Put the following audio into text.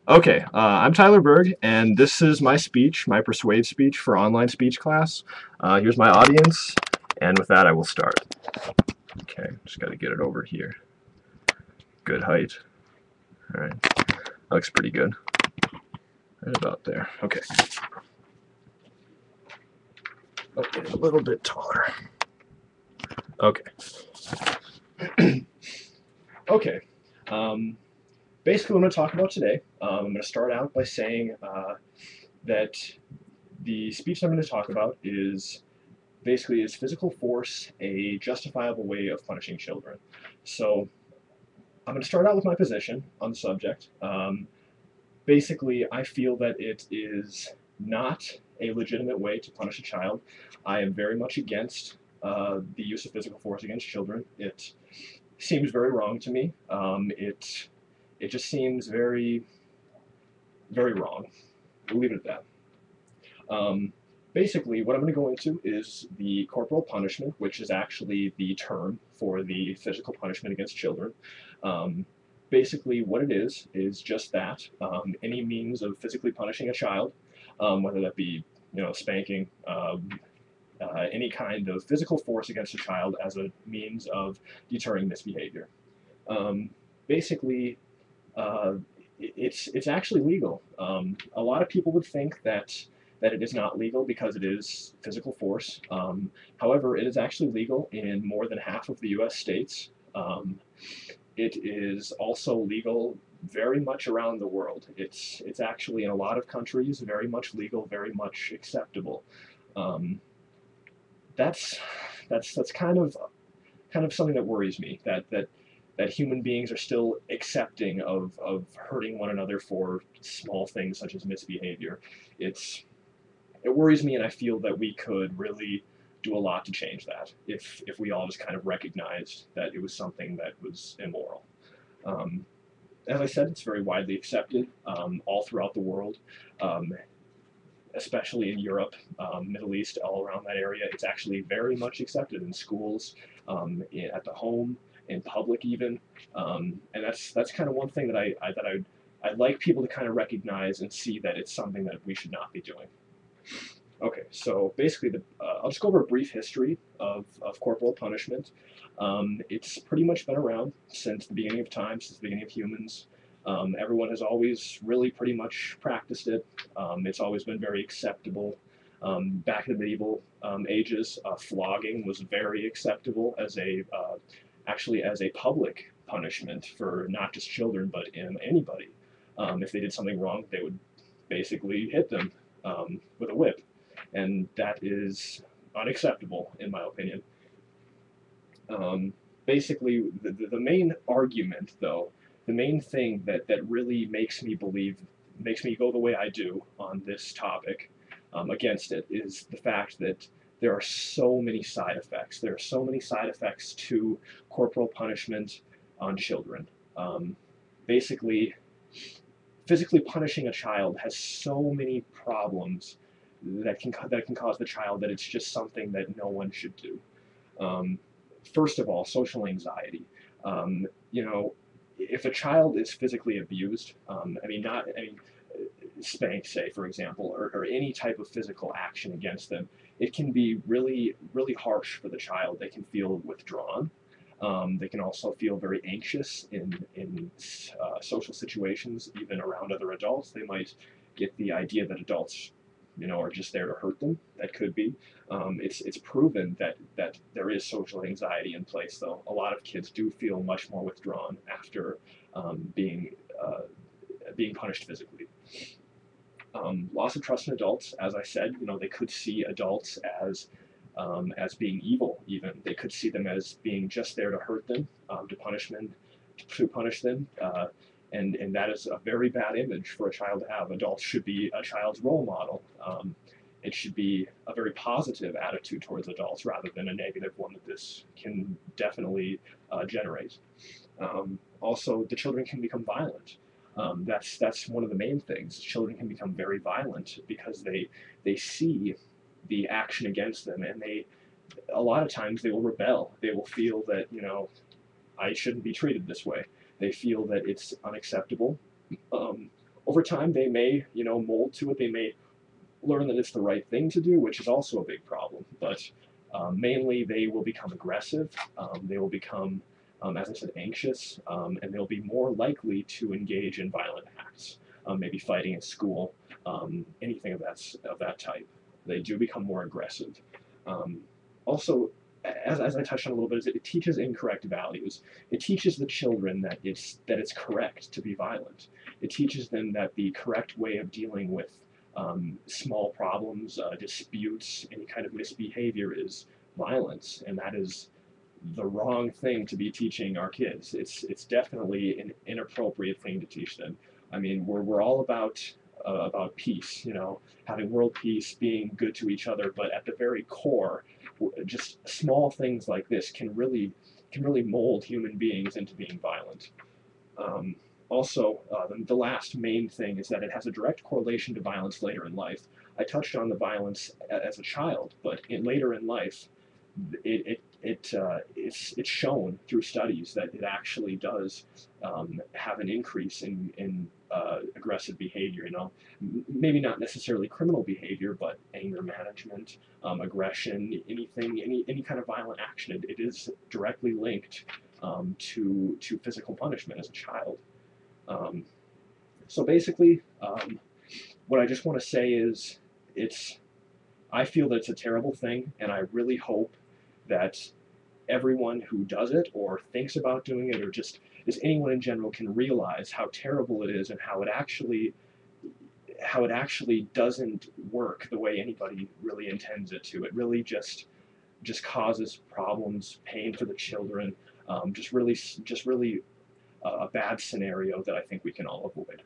Okay, I'm Tyler Berg, and this is my speech, my Persuade speech for online speech class. Here's my audience, and with that, I will start. Okay, just got to get it over here. Good height. All right, that looks pretty good. Right about there. Okay. Okay, a little bit taller. Okay. Okay. Um, Basically, what I'm going to talk about today, I'm going to start out by saying that the speech I'm going to talk about is basically, is physical force a justifiable way of punishing children? So I'm going to start out with my position on the subject. Basically, I feel that it is not a legitimate way to punish a child. I am very much against the use of physical force against children. It seems very wrong to me. It just seems very wrong. We'll leave it at that. Um, Basically, what I'm going to go into is the corporal punishment, which is actually the term for the physical punishment against children. Um, Basically, what it is just that any means of physically punishing a child, whether that be spanking, any kind of physical force against a child as a means of deterring misbehavior. Um, Basically, uh, it's actually legal. A lot of people would think that it is not legal because it is physical force. However, it is actually legal in more than half of the U.S. states. It is also legal very much around the world. It's actually in a lot of countries very much legal, very much acceptable. Um, that's that's kind of something that worries me. That human beings are still accepting of hurting one another for small things such as misbehavior. It's it worries me, and I feel that we could really do a lot to change that if we all just kind of recognized that it was something that was immoral. Um, as I said, it's very widely accepted all throughout the world, um, especially in Europe, Middle East, all around that area. It's actually very much accepted in schools, at the home, in public even, and that's kind of one thing that I'd like people to kind of recognize and see that it's something that we should not be doing. Okay, so basically, I'll just go over a brief history of corporal punishment. It's pretty much been around since the beginning of time, since the beginning of humans. Everyone has always really pretty much practiced it. It's always been very acceptable. Back in the medieval ages, flogging was very acceptable as actually as a public punishment for not just children but anybody. If they did something wrong, they would basically hit them with a whip, and that is unacceptable in my opinion. Um, Basically, the main argument, though, the main thing that really makes me go the way I do on this topic against it is the fact that there are so many side effects. There are so many side effects to corporal punishment on children. Um, Basically, physically punishing a child has so many problems that can cause the child that it's just something that no one should do. Um, First of all, social anxiety. You know, if a child is physically abused, I mean, spanked, say, for example, or any type of physical action against them, it can be really, really harsh for the child. They can feel withdrawn. They can also feel very anxious in social situations, even around other adults. They might get the idea that adults, are just there to hurt them. That could be. It's proven that there is social anxiety in place, though. A lot of kids do feel much more withdrawn after being punished physically. Loss of trust in adults, as I said, they could see adults as being evil. Even they could see them as being just there to hurt them, to punish them, and that is a very bad image for a child to have. Adults should be a child's role model. It should be a very positive attitude towards adults rather than a negative one that this can definitely generate. Also, the children can become violent. That's one of the main things. Children can become very violent because they see the action against them, and they a lot of times they will rebel. They will feel that I shouldn't be treated this way. They feel that it's unacceptable, um, Over time, they may, mold to it. They may learn that it's the right thing to do, which is also a big problem. But mainly, they will become aggressive. They will become, as I said, anxious, and they'll be more likely to engage in violent acts, maybe fighting at school, anything of that type. They do become more aggressive. Also, as I touched on a little bit, it teaches incorrect values. It teaches the children that it's correct to be violent. It teaches them that the correct way of dealing with small problems, disputes, any kind of misbehavior is violence, and that is the wrong thing to be teaching our kids. It's definitely an inappropriate thing to teach them. I mean, we're all about peace, having world peace, being good to each other, but at the very core, just small things like this can really mold human beings into being violent. Also, the last main thing is that it has a direct correlation to violence later in life. I touched on the violence as a child, but later in life, it's shown through studies that it actually does have an increase in aggressive behavior. Maybe not necessarily criminal behavior, but anger management, aggression, any kind of violent action. It is directly linked to physical punishment as a child. So basically, what I just want to say is I feel that it's a terrible thing, and I really hope that everyone who does it or thinks about doing it or just anyone in general can realize how terrible it is and how it actually doesn't work the way anybody really intends it to. It really just causes problems, pain for the children, just really a bad scenario that I think we can all avoid.